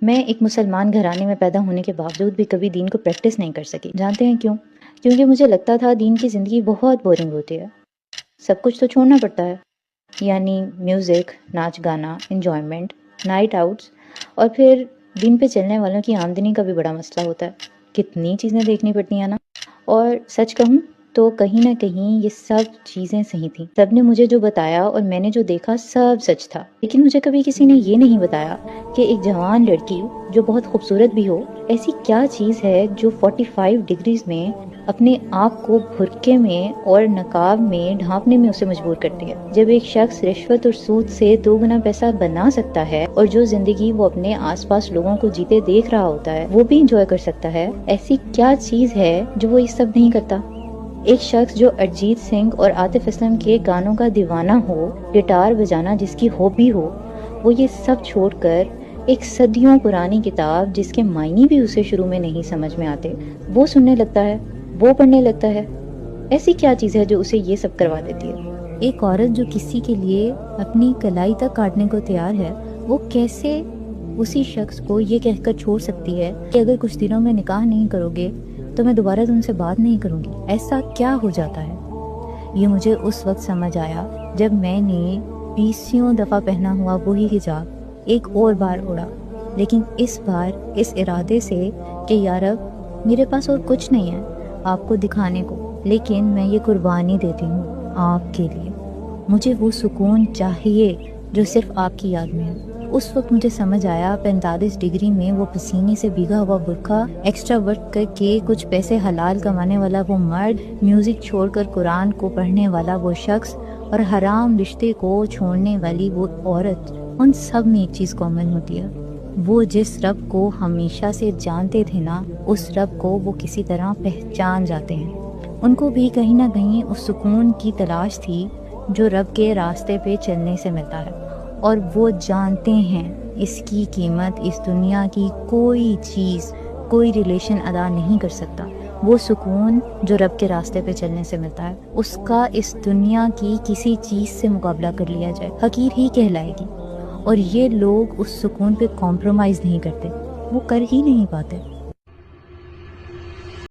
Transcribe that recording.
میں ایک مسلمان گھرانے میں پیدا ہونے کے باوجود بھی کبھی دین کو پریکٹس نہیں کر سکی۔ جانتے ہیں کیوں؟ کیونکہ مجھے لگتا تھا دین کی زندگی بہت بورنگ ہوتی ہے، سب کچھ تو چھوڑنا پڑتا ہے، یعنی میوزک، ناچ گانا، انجوائمنٹ، نائٹ آؤٹس، اور پھر دین پہ چلنے والوں کی آمدنی کا بھی بڑا مسئلہ ہوتا ہے، کتنی چیزیں دیکھنی پڑتی ہیں نا۔ اور سچ کہوں تو کہیں نہ کہیں یہ سب چیزیں صحیح تھیں، سب نے مجھے جو بتایا اور میں نے جو دیکھا سب سچ تھا، لیکن مجھے کبھی کسی نے یہ نہیں بتایا کہ ایک جوان لڑکی جو بہت خوبصورت بھی ہو، ایسی کیا چیز ہے جو 45 ڈگریز میں اپنے آپ کو بھرکے میں اور نقاب میں ڈھانپنے میں اسے مجبور کرتی ہے۔ جب ایک شخص رشوت اور سود سے 2 گنا پیسہ بنا سکتا ہے اور جو زندگی وہ اپنے آس پاس لوگوں کو جیتے دیکھ رہا ہوتا ہے وہ بھی انجوائے کر سکتا ہے، ایسی کیا چیز ہے جو وہ یہ سب نہیں کرتا؟ ایک شخص جو ارجیت سنگھ اور عاطف اسلم کے گانوں کا دیوانہ ہو، گٹار بجانا جس کی ہابی ہو، وہ یہ سب چھوڑ کر ایک صدیوں پرانی کتاب جس کے معنی بھی اسے شروع میں نہیں سمجھ میں آتے وہ سننے لگتا ہے، وہ پڑھنے لگتا ہے۔ ایسی کیا چیز ہے جو اسے یہ سب کروا دیتی ہے؟ ایک عورت جو کسی کے لیے اپنی کلائی تک کاٹنے کو تیار ہے، وہ کیسے اسی شخص کو یہ کہہ کر چھوڑ سکتی ہے کہ اگر کچھ دنوں میں نکاح نہیں کرو گے تو میں دوبارہ تم سے بات نہیں کروں گی؟ ایسا کیا ہو جاتا ہے؟ یہ مجھے اس وقت سمجھ آیا جب میں نے 20 دفعہ پہنا ہوا وہی حجاب ایک اور بار اڑا، لیکن اس بار اس ارادے سے کہ یا رب میرے پاس اور کچھ نہیں ہے آپ کو دکھانے کو، لیکن میں یہ قربانی دیتی ہوں آپ کے لیے۔ مجھے وہ سکون چاہیے جو صرف آپ کی یاد میں ہے۔ اس وقت مجھے سمجھ آیا 45 ڈگری میں وہ پسینے سے بھیگا ہوا برقع ایکسٹرا ورک کر کے کچھ پیسے حلال کمانے والا وہ مرد، میوزک چھوڑ کر قرآن کو پڑھنے والا وہ شخص، اور حرام رشتے کو چھوڑنے والی وہ عورت، ان سب میں ایک چیز کامن ہوتی ہے، وہ جس رب کو ہمیشہ سے جانتے تھے نا، اس رب کو وہ کسی طرح پہچان جاتے ہیں۔ ان کو بھی کہیں نہ کہیں اس سکون کی تلاش تھی جو رب کے راستے پہ چلنے سے ملتا ہے، اور وہ جانتے ہیں اس کی قیمت اس دنیا کی کوئی چیز، کوئی ریلیشن ادا نہیں کر سکتا۔ وہ سکون جو رب کے راستے پہ چلنے سے ملتا ہے، اس کا اس دنیا کی کسی چیز سے مقابلہ کر لیا جائے حقیر ہی کہلائے گی۔ اور یہ لوگ اس سکون پہ کمپرومائز نہیں کرتے، وہ کر ہی نہیں پاتے۔